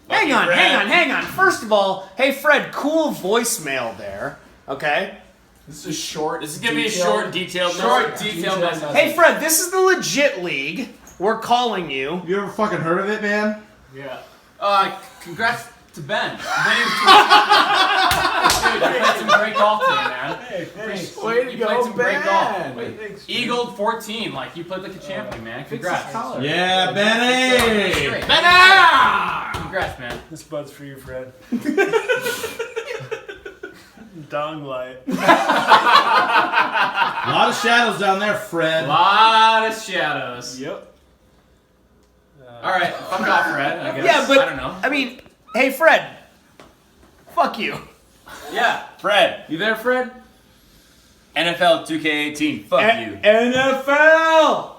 Hang on. First of all, hey Fred, cool voicemail there. Okay. This is short. This is gonna be a short, detailed message. Hey Fred, this is the legit league. We're calling you. You ever fucking heard of it, man? Yeah. Congrats to Ben. Winning Dude, you played some great golf today, man. Hey, thanks. Way to go, played some great golf. Thanks. Eagled 14, like you played like a champion, man. Congrats. Yeah, Benny! Benny! Congrats, man. This bud's for you, Fred. Dong light. A lot of shadows down there, Fred. A lot of shadows. Yep. Alright, fuck off, Fred, I guess. Yeah, but I don't know. I mean, hey Fred. Fuck you. Yeah. Fred. You there, Fred? NFL 2K18. Fuck you. NFL.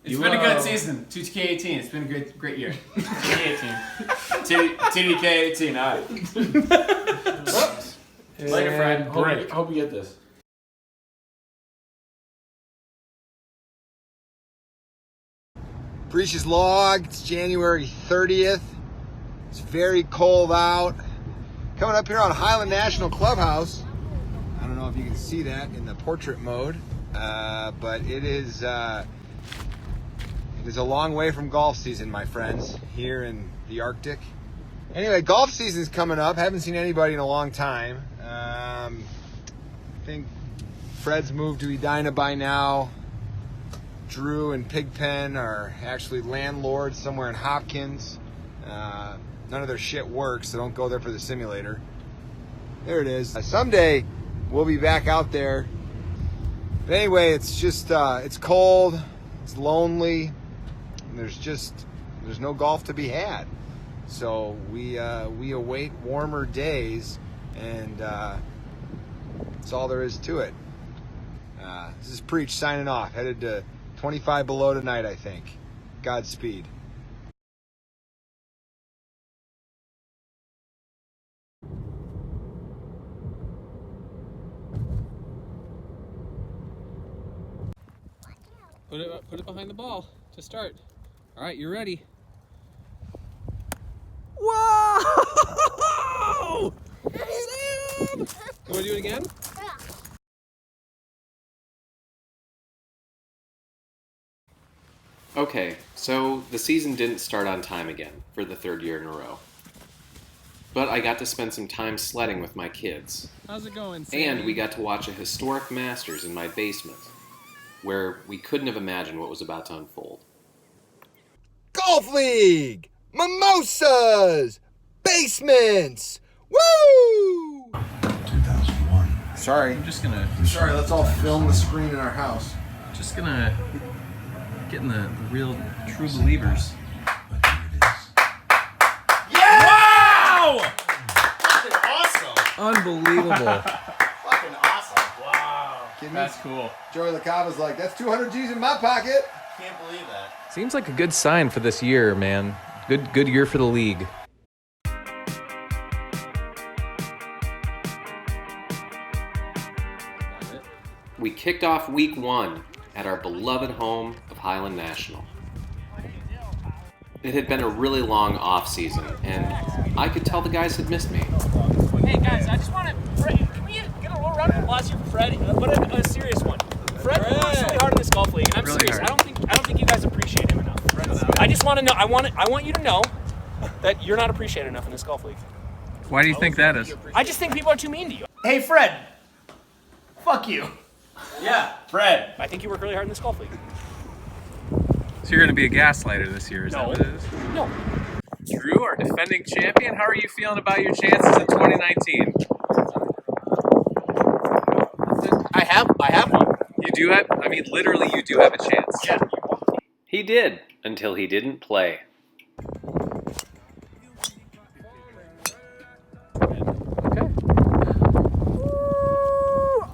It's been a good season. 2K18. It's been a great year. 2K18. TDK18. All right. Later, Fred. Hope you get this. Breach's log, it's January 30th. It's very cold out. Coming up here on Highland National Clubhouse. I don't know if you can see that in the portrait mode, but it is a long way from golf season, my friends, here in the Arctic. Anyway, golf season's coming up. Haven't seen anybody in a long time. I think Fred's moved to Edina by now. Drew and Pigpen are actually landlords somewhere in Hopkins. None of their shit works, so don't go there for the simulator. There it is. Someday we'll be back out there. But anyway, it's just it's cold, it's lonely, and there's no golf to be had. So we await warmer days, and that's all there is to it. This is Preach signing off. Headed to 25 below tonight, I think. Godspeed. Put it behind the ball to start. All right, you're ready. Whoa! Sam! You want to do it again? Okay, so the season didn't start on time again for the third year in a row. But I got to spend some time sledding with my kids. How's it going, Sammy? And we got to watch a historic Masters in my basement, where we couldn't have imagined what was about to unfold. Golf League! Mimosas! Basements! Woo! 2001. Sorry, let's all film the screen in our house. Just gonna get in the real true believers. But here it is. Wow! Fucking awesome. Unbelievable. Fucking awesome. Wow. That's cool. Joey LaCava's like, that's 200 G's in my pocket. Can't believe that. Seems like a good sign for this year, man. Good year for the league. We kicked off week 1 at our beloved home of Highland National. It had been a really long off season, and I could tell the guys had missed me. Hey guys, I just want to. Can we get a little round of applause here for Fred? But a serious one. Fred works really hard in this golf league, and I'm Really serious. hard. I don't think you guys appreciate him enough. I just want to know. I want you to know that you're not appreciated enough in this golf league. Why do you think that is? I just think people are too mean to you. Hey Fred. Fuck you. Yeah, Fred. I think you work really hard in this golf league. So you're going to be a gaslighter this year, is that No. what it is? No. Drew, our defending champion, how are you feeling about your chances in 2019? I have one. You do have, I mean, literally, you do have a chance. Yeah. He did, until he didn't play. Okay.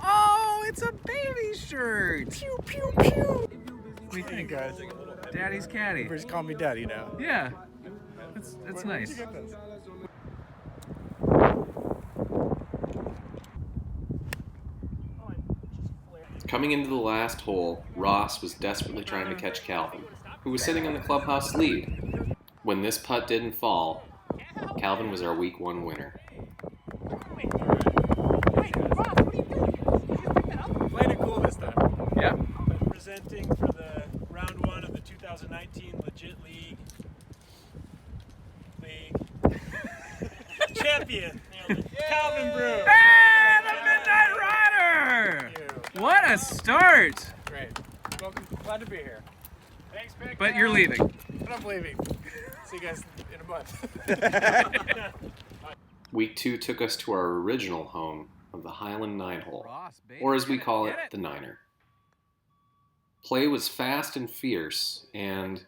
Oh, it's a baby shirt. Pew, pew, pew. What do you think, guys? Daddy's caddy. Just call me daddy now. Yeah. That's nice. Coming into the last hole, Ross was desperately trying to catch Calvin, who was sitting in the clubhouse lead. When this putt didn't fall, Calvin was our week 1 winner. Wait, Ross, what are you doing? Did you just pick that up? Playing it cool this time. Yeah. Presenting for the round 1 of the 2019 Legit League champion, Calvin Brew. Hey, the Midnight Rider! What a start! Great. Welcome. Glad to be here. Thanks, Pick. But you're leaving. But I'm leaving. See you guys in a month. Week 2 took us to our original home of the Highland 9-hole, or as we call it, the Niner. Play was fast and fierce, and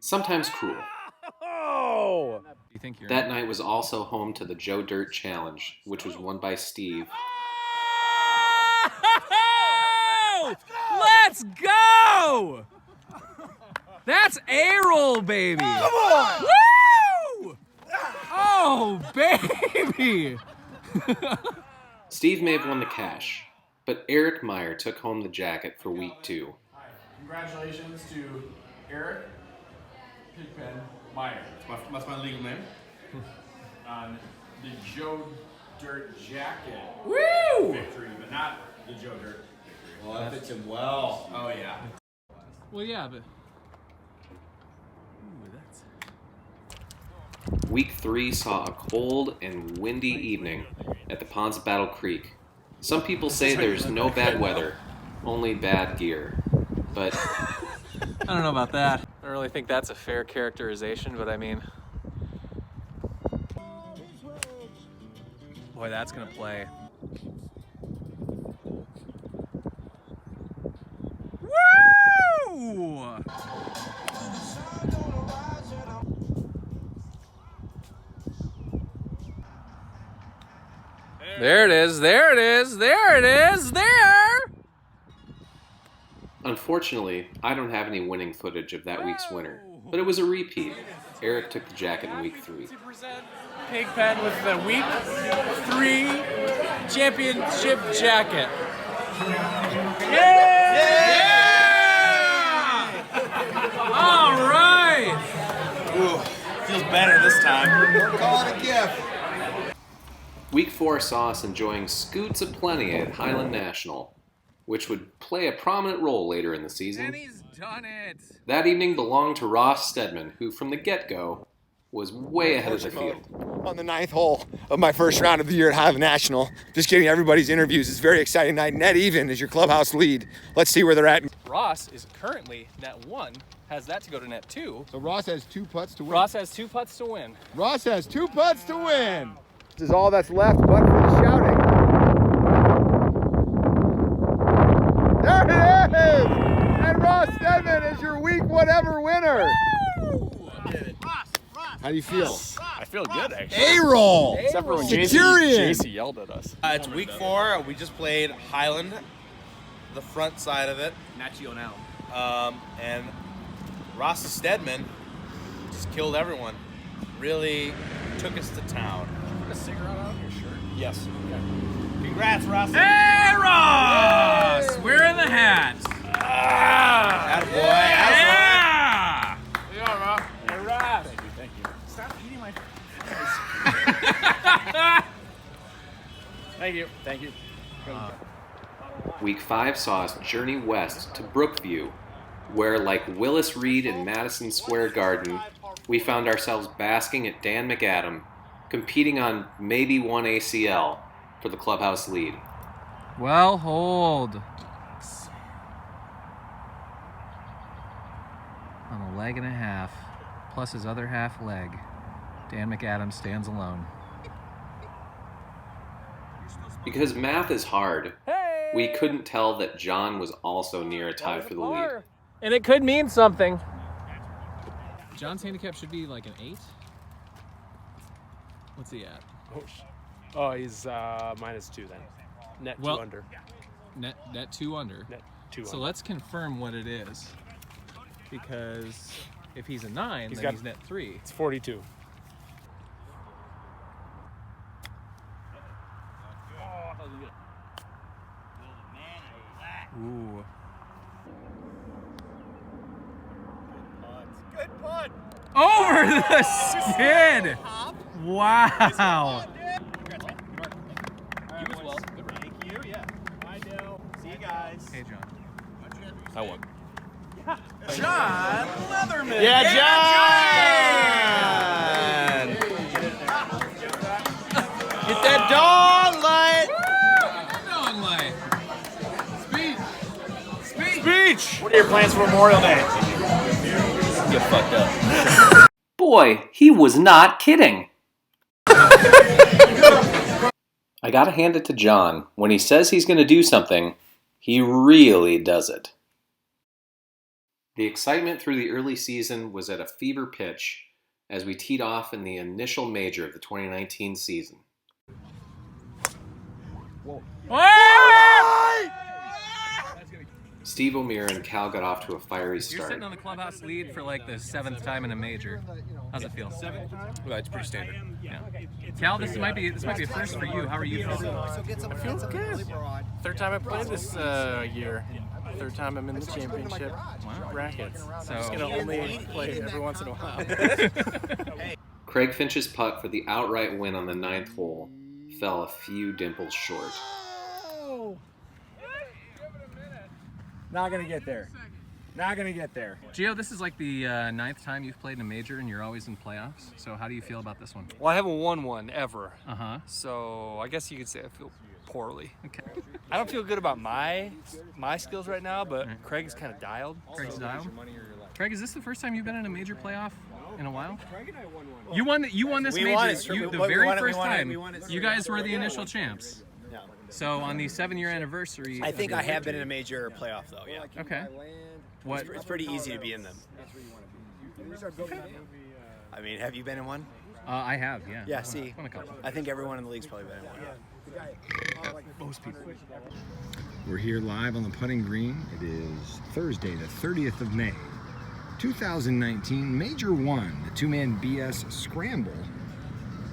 sometimes cruel. Oh! You think you're That night was also home to the Joe Dirt Challenge, which was won by Steve. Oh! Let's go! That's A-roll, baby! Come on! Woo! Oh, baby! Steve may have won the cash, but Eric Meyer took home the jacket for week 2. Congratulations to Eric Pigpen Meyer. That's my legal name. On the Joe Dirt jacket Woo! victory, but not the Joe Dirt victory. Well, that fits him well. Oh yeah. Well, yeah, but... Week 3 saw a cold and windy evening at the ponds of Battle Creek. Some people say there's no bad weather, only bad gear. But I don't know about that. I don't really think that's a fair characterization, but I mean... Boy, that's gonna play. Woo! There it is, there it is, there it is, there! unfortunately, I don't have any winning footage of that week's winner, but it was a repeat. Eric took the jacket in week 3. Pigpen with the week 3 championship jacket. Yeah! All right! Ooh, feels better this time. Call it a gift. Week 4 saw us enjoying scoots aplenty at Highland National, which would play a prominent role later in the season. And he's done it! That evening belonged to Ross Stedman, who from the get-go was way ahead of the field. On the 9th hole of my first round of the year at Highland National. Just getting everybody's interviews. It's a very exciting night. Net even is your clubhouse lead. Let's see where they're at. Ross is currently net 1, has that to go to net 2. So Ross has 2 putts to win. Ross has 2 putts to win. Ross has 2 putts to win. This is all that's left but for the shouting. There it is! And Ross Stedman is your week whatever winner. How do you feel? I feel good, actually. A-roll! Except for when Centurion! JC yelled at us. It's week 4. We just played Highland, the front side of it. Nacional. And Ross Stedman just killed everyone. Really took us to town. Put a cigarette on your shirt. Yes. Congrats, Ross. Hey, Ross! We're in the hat. Attaboy. Yeah! Hey, Ross. Thank you. Stop eating my Thank you. Thank you. Week 5 saw us journey west to Brookview, where, like Willis Reed in Madison Square Garden, we found ourselves basking at Dan McAdam, competing on maybe one ACL for the clubhouse lead. Well, hold. On a leg and a half, plus his other half leg, Dan McAdam stands alone. Because math is hard, we couldn't tell that John was also near a tie for the lead. And it could mean something. John's handicap should be like an 8. What's he at? Oh, he's -2 then. Net Well- 2 under. Net 2 under. Net 2 So under. let's confirm what it is. Because if he's a 9, He's then got- he's net 3. It's 42. Ooh. Good putt. Over the skid! Wow! You as well. Good run. Thank you. Yeah. Bye, Dale. See you guys. Hey, John. I won. John Leatherman! Yeah, John! Get that dawn light! Dawn light. Speech! What are your plans for Memorial Day? Get fucked up. Boy, he was not kidding. I gotta hand it to John. When he says he's gonna do something, he really does it. The excitement through the early season was at a fever pitch as we teed off in the initial major of the 2019 season. Steve O'Meara and Cal got off to a fiery You're start. sitting on the clubhouse lead for like the 7th time in a major. How's it feel? Well, it's pretty standard. Yeah. Cal, this might be a first for you. How are you feeling? I feel good. Third time I played this year. Third time I'm in the championship brackets. So I'm just gonna only play every once in a while. Craig Finch's putt for the outright win on the 9th hole fell a few dimples short. Not gonna get there. Not gonna get there. Gio, this is like the 9th time you've played in a major and you're always in playoffs. So how do you feel about this one? Well, I haven't won one ever. Uh-huh. So I guess you could say I feel poorly. Okay. I don't feel good about my skills right now, but Craig's kind of dialed. Craig's dialed? Craig, is this the first time you've been in a major playoff in a while? You won this We major won it. the We very won it. first We won it. time. We won it. You guys were the initial champs. So on the 7-year anniversary. I think I have been in a major playoff though. Yeah. Okay. What? It's pretty easy to be in them. I mean, have you been in one? I have, yeah. Yeah. See, Won a couple. I think everyone in the league's probably been in one. Most people. We're here live on the putting green. It is Thursday, the 30th of May, 2019, Major 1, the two-man BS Scramble.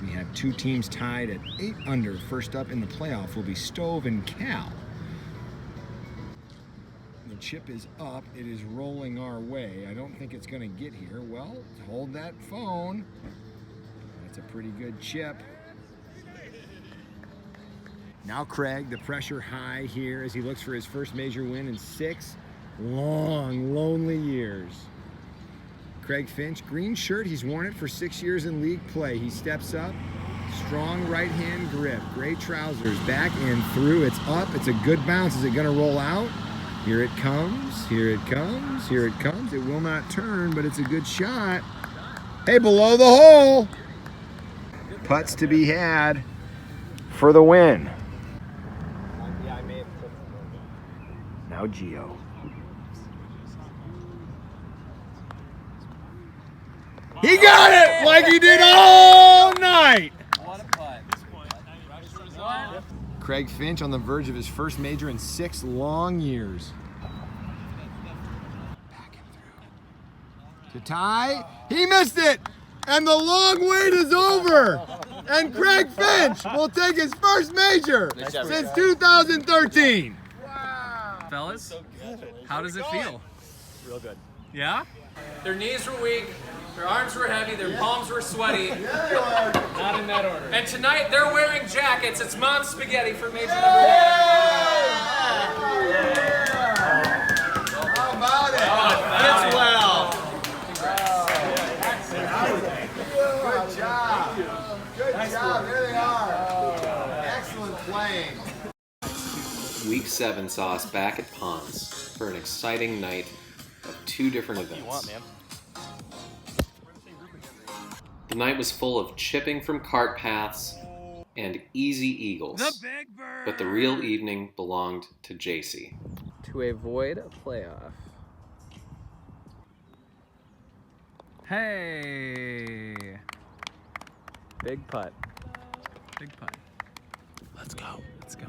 We have two teams tied at 8 under. First up in the playoff will be Stove and Cal. The chip is up. It is rolling our way. I don't think it's going to get here. Well, hold that phone. That's a pretty good chip. Now Craig, the pressure high here as he looks for his first major win in 6 long, lonely years. Craig Finch, green shirt, he's worn it for 6 years in league play. He steps up, strong right hand grip, gray trousers, back and through, it's up, it's a good bounce. Is it gonna roll out? Here it comes, here it comes, here it comes. It will not turn, but it's a good shot. Hey, below the hole. Putts to be had for the win. Now Gio. He got it like he did all night. What a putt. Craig Finch on the verge of his first major in 6 long years. Back and through. To tie. He missed it. And the long wait is over. And Craig Finch will take his first major since 2013. Fellas, how does it feel? Real good. Yeah? Their knees were weak, their arms were heavy, their palms were sweaty. Not in that order. And tonight they're wearing jackets. It's Mom's Spaghetti for major number 1. How about it? Fits well. Good job. Good job. There they are. Excellent playing. Week 7 saw us back at Ponds for an exciting night of 2 different events. The night was full of chipping from cart paths and easy eagles. But the real evening belonged to JC. To avoid a playoff. Hey. Big putt. Big putt. Let's go. Let's go.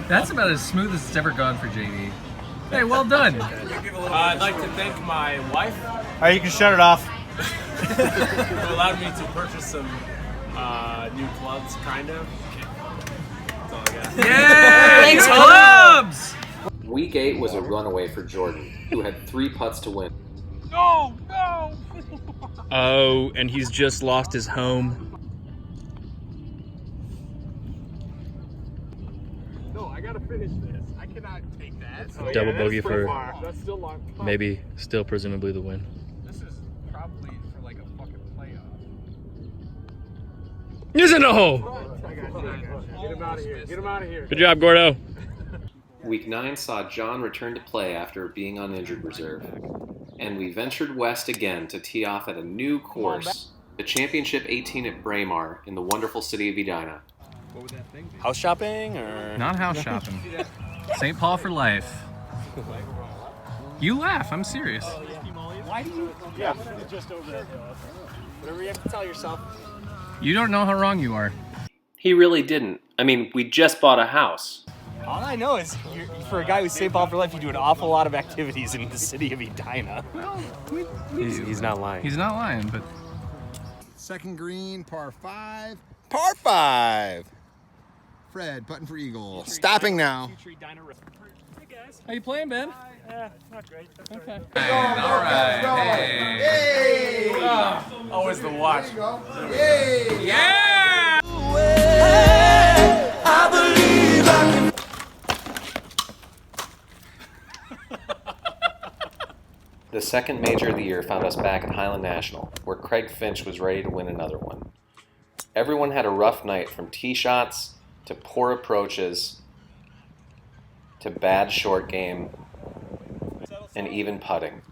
That's about as smooth as it's ever gone for JD. Hey, well done. I'd like to thank my wife Alright, you can shut it off. who allowed me to purchase some new clubs, kind of. That's all I got. Yay! Clubs! Week 8 was a runaway for Jordan, who had 3 putts to win. Oh, and he's just lost his home. No, I gotta finish this. I cannot take that. Double bogey for That's still long. maybe, still presumably the win. This is probably for like a fucking playoff. Is it a hole? I got you. Get him out of here. Get him out of here. Good job, Gordo. Week 9 saw John return to play after being on injured reserve. And we ventured west again to tee off at a new course, the Championship 18 at Braemar in the wonderful city of Edina. House shopping or? Not house shopping. St. Paul for life. You laugh, I'm serious. Why do you? Yeah, just over that hill. Whatever you have to tell yourself. You don't know how wrong you are. He really didn't. I mean, we just bought a house. All I know is, for a guy who's St. Paul for life, you do an awful lot of activities in the city of Edina. Well, He's not lying. He's not lying, but... Second green, par 5. Par 5! Fred, putting for eagle. Stopping now. Hey guys. How you playing, Ben? Yeah, not great. Okay. All right. Hey. Always the watch. Yeah! The second major of the year found us back at Highland National, where Craig Finch was ready to win another one. Everyone had a rough night, from tee shots to poor approaches to bad short game and even putting.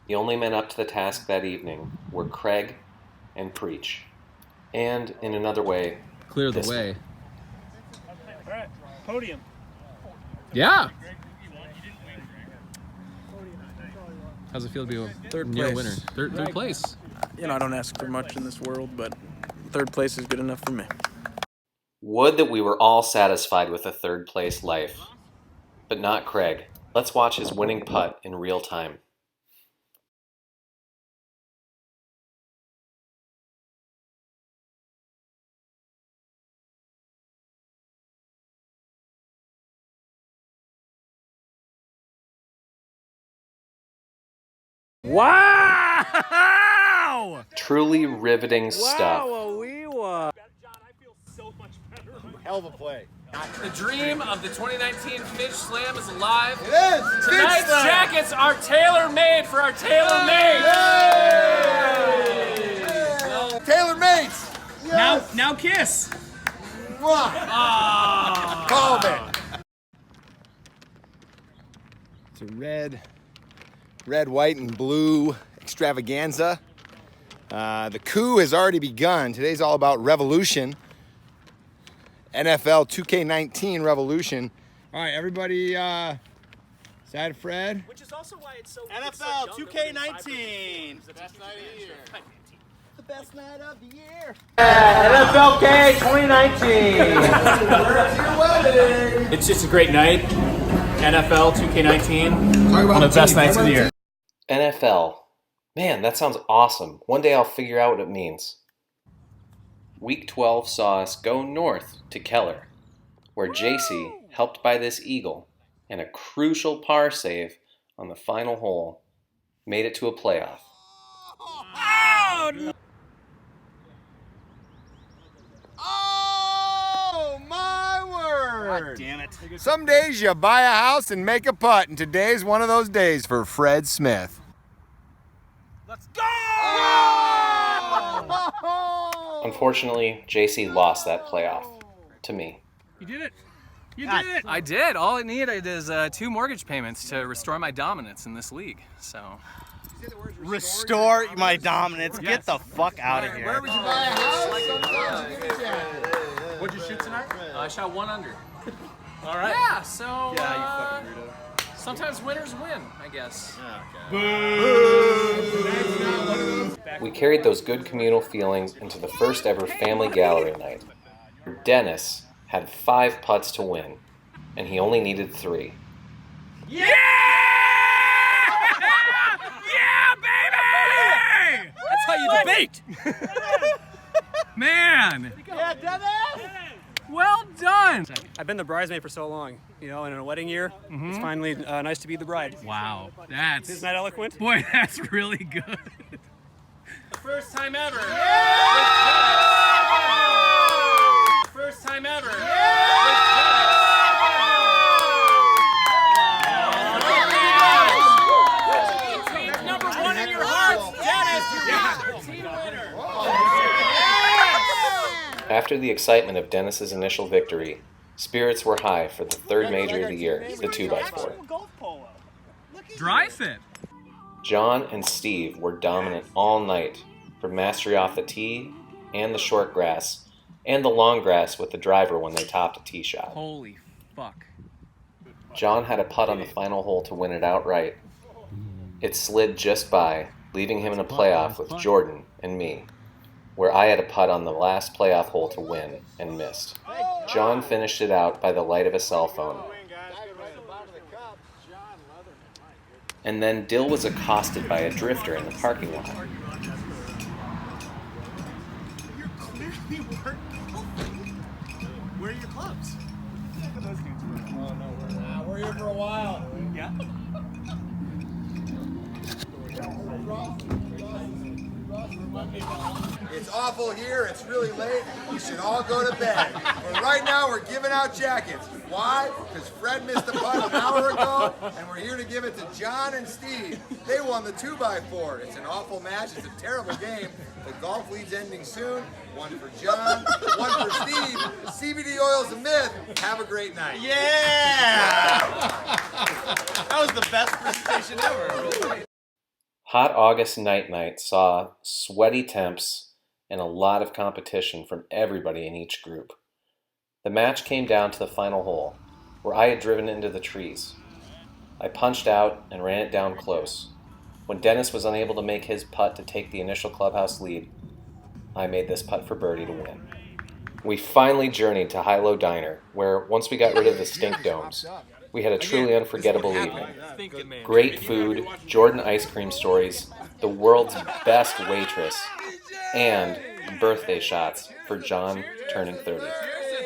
The only men up to the task that evening were Craig and Preach. And, in another way, Clear the this way. All right, podium. Yeah! How's it feel to be a Third near place. winner? Third place. You know, I don't ask for much in this world, but third place is good enough for me. Would that we were all satisfied with a third place life. But not Craig. Let's watch his winning putt in real time. Wow! Truly riveting stuff. Hell of a play. The dream of the 2019 Finch Slam is alive. It is! Tonight's jackets are tailor-made for our tailor-made. Taylor Mates! Now kiss. Call it. It's a red, white, and blue extravaganza. The coup has already begun. Today's all about revolution. NFL 2K19 revolution. All right, everybody, side of Fred. Which is also why it's so NFL 2K19. The best night of the year. The best night of the year. NFLK 2019. It's just a great night. NFL 2K19. One of the best nights of the year. NFL. Man, that sounds awesome. One day I'll figure out what it means. Week 12 saw us go north to Keller, where JC, helped by this eagle and a crucial par save on the final hole, made it to a playoff. Oh, my word. God damn it. Some days you buy a house and make a putt, and today's one of those days for Fred Smith. Let's go! Unfortunately, JC lost that playoff to me. You did it. You did it. I did. All I needed is 2 mortgage payments to restore my dominance in this league. So. Restore my dominance. Get the fuck out of here. Where would you buy a house? What'd you shoot tonight? I shot 1 under. All right. Yeah. So. Yeah, you fucking weirdo. Sometimes winners win, I guess. We carried those good communal feelings into the first ever family gallery night. Dennis, had 5 putts to win, and he only needed 3. Yeah! Yeah, baby! That's how you debate. Man! Yeah, Dennis! Well done! I've been the bridesmaid for so long, and in a wedding year, it's finally nice to be the bride. Wow, Isn't that eloquent? boy, that's really good. First time ever. First time ever. Team number 1 in your hearts, Dennis. You're team winner. After the excitement of Dennis's initial victory, spirits were high for the 3rd major of the year, the 2x4. Dry fit. John and Steve were dominant all night for mastery off the tee and the short grass, and the long grass with the driver when they topped a tee shot. Holy fuck. John had a putt on the final hole to win it outright. It slid just by, leaving him in a playoff with Jordan and me, where I had a putt on the last playoff hole to win and missed. John finished it out by the light of a cell phone. And then Dill was accosted by a drifter in the parking lot. You're clearly weren't golfing. Where are your clubs? Those dudes were. Oh no, we're here for a while. Yeah. It's awful here, it's really late, we should all go to bed. But right now we're giving out jackets. Why? Because Fred missed the putt an hour ago, and we're here to give it to John and Steve. They won the 2x4. It's an awful match, it's a terrible game. The golf league's ending soon. One for John, one for Steve. CBD oil's a myth. Have a great night. Yeah! That was the best presentation ever. Hot August night saw sweaty temps and a lot of competition from everybody in each group. The match came down to the final hole, where I had driven into the trees. I punched out and ran it down close. When Dennis was unable to make his putt to take the initial clubhouse lead, I made this putt for birdie to win. We finally journeyed to High Low Diner, where once we got rid of the stink domes, we had a truly unforgettable evening. Great food, Jordan ice cream stories, the world's best waitress, and birthday shots for John turning 30.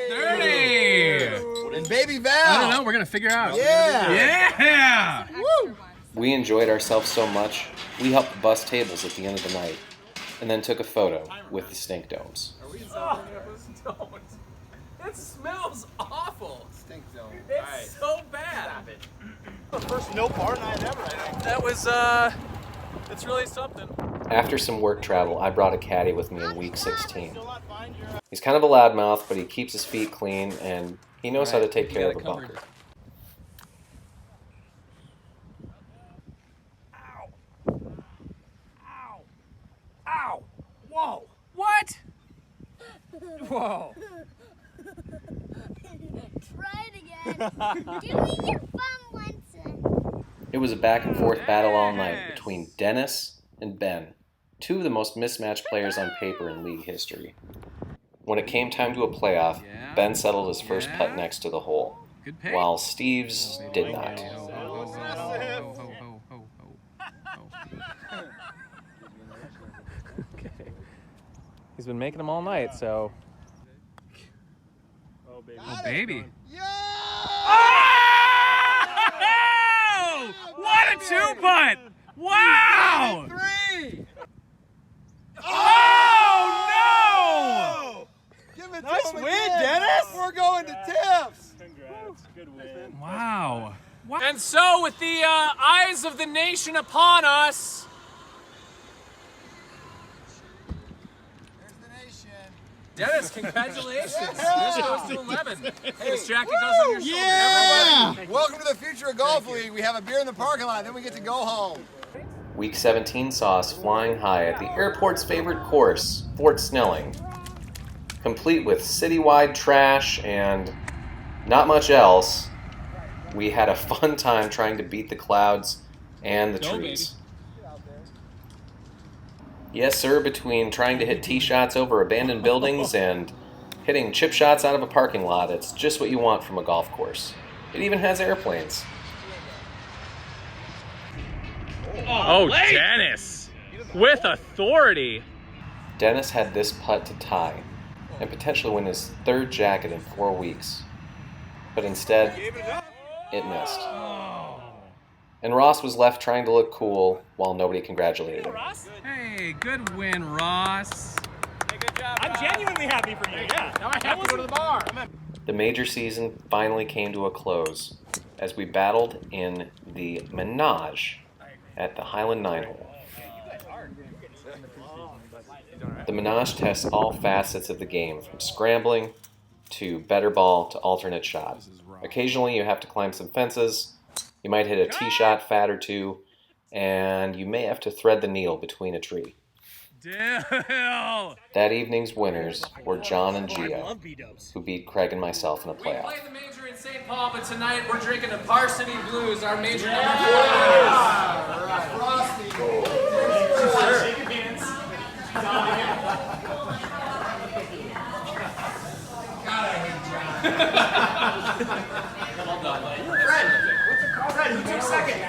30! And baby Val! I don't know, we're gonna figure out. Yeah! Yeah! Woo! We enjoyed ourselves so much, we helped bust tables at the end of the night, and then took a photo with the stink domes. Oh, it smells awful. Stink zone. It's so bad. Stop it. The first no bar night ever, I think. That was, it's really something. After some work travel, I brought a caddy with me in week 16. He's kind of a loudmouth, but he keeps his feet clean, and he knows how to take care of a bunker. Ow! Whoa! What? Whoa! Try it again. Give me your phone once. It was a back-and-forth battle all night between Dennis and Ben, two of the most mismatched players on paper in league history. When it came time to a playoff, Ben settled his first putt next to the hole, while Steve's did not. He's been making them all night, so. Oh, baby. Oh! What a two-putt! Wow! Three! Oh, no! Give it Nice to him win, again. Dennis! We're going to tips! Congrats. Good win. Wow. And so, with the eyes of the nation upon us, Dennis, congratulations. This goes to 11. This jacket goes on your shoulder. Yeah! Welcome to the future of Golf League. We have a beer in the parking lot, then we get to go home. Week 17 saw us flying high at the airport's favorite course, Fort Snelling, complete with citywide trash and not much else. We had a fun time trying to beat the clouds and the trees. Yes, sir, between trying to hit tee shots over abandoned buildings and Hitting chip shots out of a parking lot, it's just what you want from a golf course. It even has airplanes. Oh, Dennis! With authority! Dennis had this putt to tie, and potentially win his 3rd jacket in 4 weeks. But instead, it missed. And Ross was left trying to look cool while nobody congratulated him. Hey, good win, Ross. Hey, good job, I'm genuinely happy for you, yeah. Now I have to go to the bar. The major season finally came to a close as we battled in the Menage at the Highland 9-hole. The Menage tests all facets of the game, from scrambling to better ball to alternate shot. Occasionally you have to climb some fences, you might hit a tee shot fat or two, and you may have to thread the needle between a tree. Deal! That evening's winners were John and Gio, who beat Craig and myself in a We playoff. played the major in St. Paul, but tonight we're drinking the Varsity Blues, our major number 4. Frosty. Shake your hands. God, I hate John. Fred, who took second?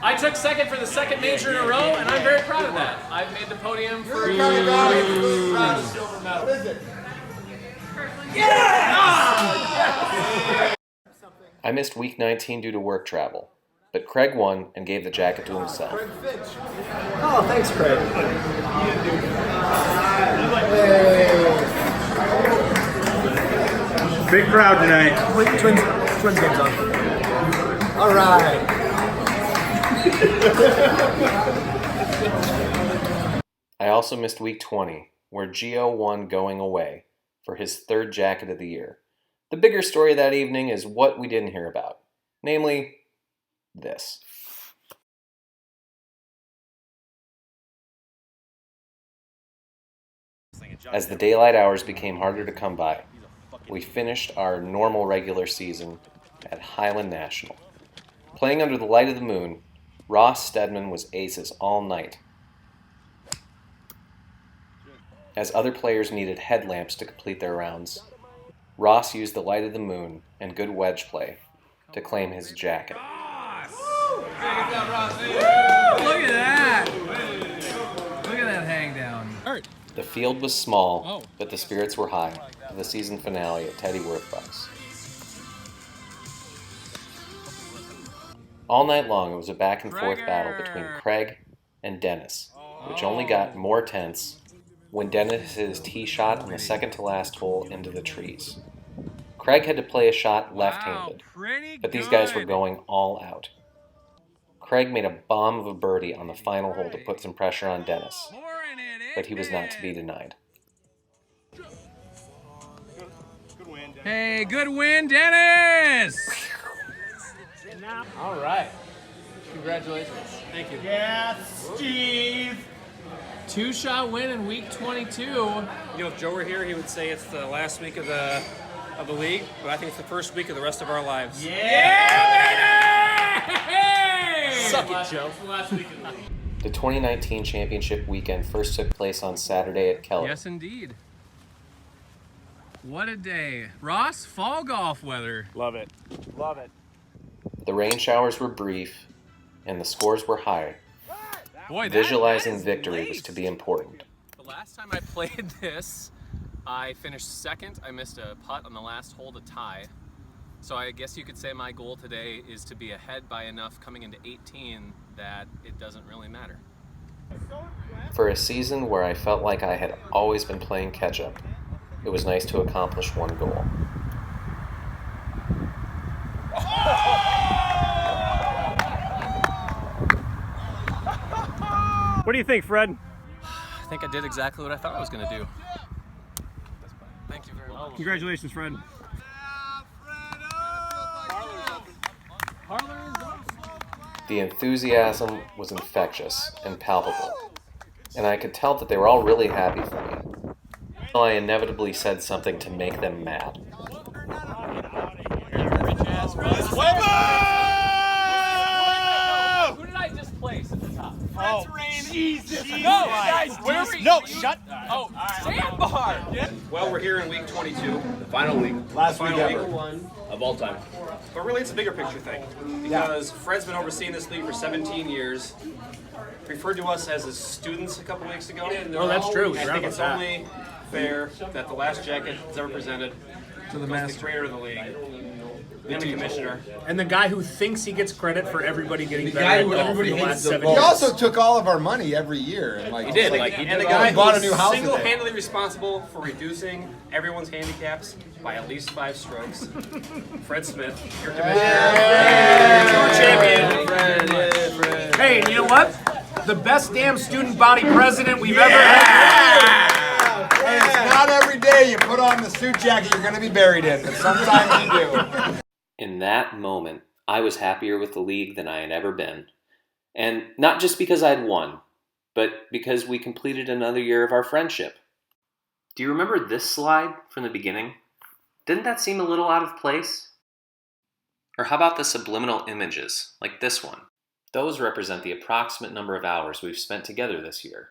I took second for the 2nd major in a row, and I'm very proud of that. I've made the podium for County Valley is proud of silver medal. What is it? I missed week 19 due to work travel, but Craig won and gave the jacket to himself. Oh, thanks, Craig. Big crowd tonight. Twins game's on. All right. I also missed week 20, where Gio won going away for his 3rd jacket of the year. The bigger story that evening is what we didn't hear about, namely this. As the daylight hours became harder to come by, we finished our normal regular season at Highland National. Playing under the light of the moon, Ross Stedman was aces all night, as other players needed headlamps to complete their rounds. Ross used the light of the moon and good wedge play to claim his jacket. Look at that! Look at that hang down. The field was small, but the spirits were high for the season finale at Teddy Worth Bucks. All night long, it was a back-and-forth battle between Craig and Dennis, which only got more tense when Dennis hit his tee shot on the second-to-last hole into the trees. Craig had to play a shot left-handed, but these guys were going all out. Craig made a bomb of a birdie on the final hole to put some pressure on Dennis, but he was not to be denied. Hey, good win, Dennis! All right. Congratulations. Thank you. Yes, Steve. 2-shot win in week 22. You know, if Joe were here, he would say it's the last week of the league, but I think it's the first week of the rest of our lives. Yeah, baby! Suck it, Joe. The 2019 championship weekend first took place on Saturday at Keller. Yes, indeed. What a day. Ross, fall golf weather. Love it. Love it. The rain showers were brief, and the scores were high. Boy, Visualizing victory was to be important. The last time I played this, I finished 2nd. I missed a putt on the last hole to tie. So I guess you could say my goal today is to be ahead by enough coming into 18 that it doesn't really matter. For a season where I felt like I had always been playing catch-up, it was nice to accomplish one goal. What do you think, Fred? I think I did exactly what I thought I was going to do. Thank you very much. Congratulations, Fred. The enthusiasm was infectious and palpable, and I could tell that they were all really happy for me. I inevitably said something to make them mad. Who did I displace at the top? Oh, Jesus. No, guys, where were you? No, shut. Oh, Sandbar! Well, we're here in week 22. The final week. Last Final week week ever. one. Of all time. But really, it's a bigger picture thing. Because Fred's been overseeing this league for 17 years. Referred to us as his students a couple weeks ago. Oh, that's true. We I forgot think about it's that. only fair that the last jacket that's ever presented To the goes master. the creator of the league and the commissioner. And the guy who thinks he gets credit for everybody getting The better guy at who golf everybody in the hates last the 7 most. He years. also took all of our money every year. And like, He did. Like, Like, he And did the all guy he bought a who's new house today. single-handedly responsible for reducing everyone's handicaps by at least 5 strokes. Fred Smith, your commissioner. Tour champion. Hey, and you know what? The best damn student body president we've ever had. Hey, it's not every day you put on the suit jacket you're going to be buried in, but sometimes you do. In that moment, I was happier with the league than I had ever been. And not just because I'd won, but because we completed another year of our friendship. Do you remember this slide from the beginning? Didn't that seem a little out of place? Or how about the subliminal images, like this one? Those represent the approximate number of hours we've spent together this year.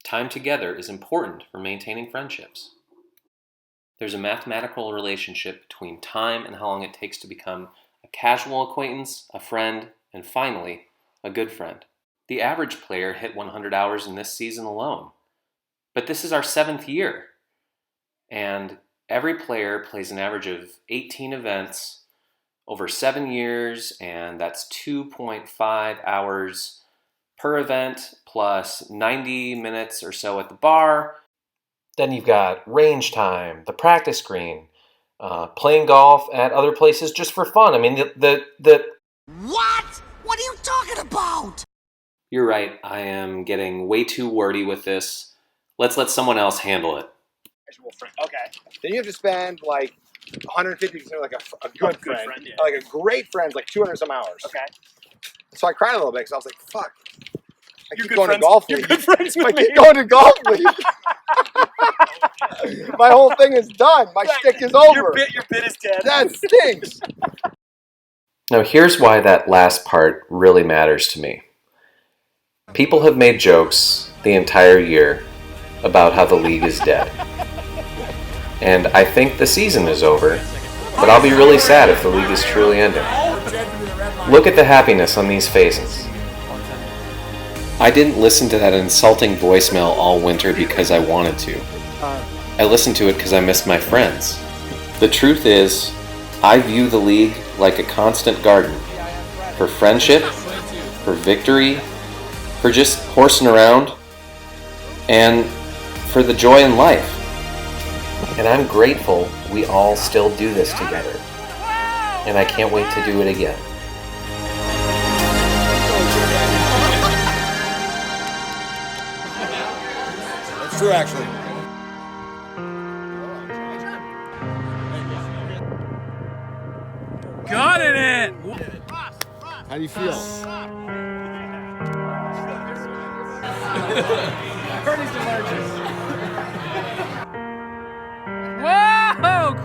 Time together is important for maintaining friendships. There's a mathematical relationship between time and how long it takes to become a casual acquaintance, a friend, and finally, a good friend. The average player hit 100 hours in this season alone. But this is our 7th year. And every player plays an average of 18 events over 7 years, and that's 2.5 hours per event, plus 90 minutes or so at the bar. Then you've got range time, the practice green, playing golf at other places just for fun. I mean, What? What are you talking about? You're right, I am getting way too wordy with this. Let's let someone else handle it. Okay. Then you have to spend like 150% like a good friend. yeah. Like a great friend's like 200 some hours. Okay. So I cried a little bit because I was like, fuck. I You're keep good going friends. to golf You're league. good friends with I me. keep going to golf league. My whole thing is done. My shtick is over. Your bit is dead. That stinks. Now here's why that last part really matters to me. People have made jokes the entire year about how the league is dead. And I think the season is over, but I'll be really sad if the league is truly ending. Look at the happiness on these faces. I didn't listen to that insulting voicemail all winter because I wanted to. I listened to it because I missed my friends. The truth is, I view the league like a constant garden. For friendship, for victory, for just horsing around, and for the joy in life. And I'm grateful we all still do this together. And I can't wait to do it again. That's true, actually. Got it! How do you feel? Whoa!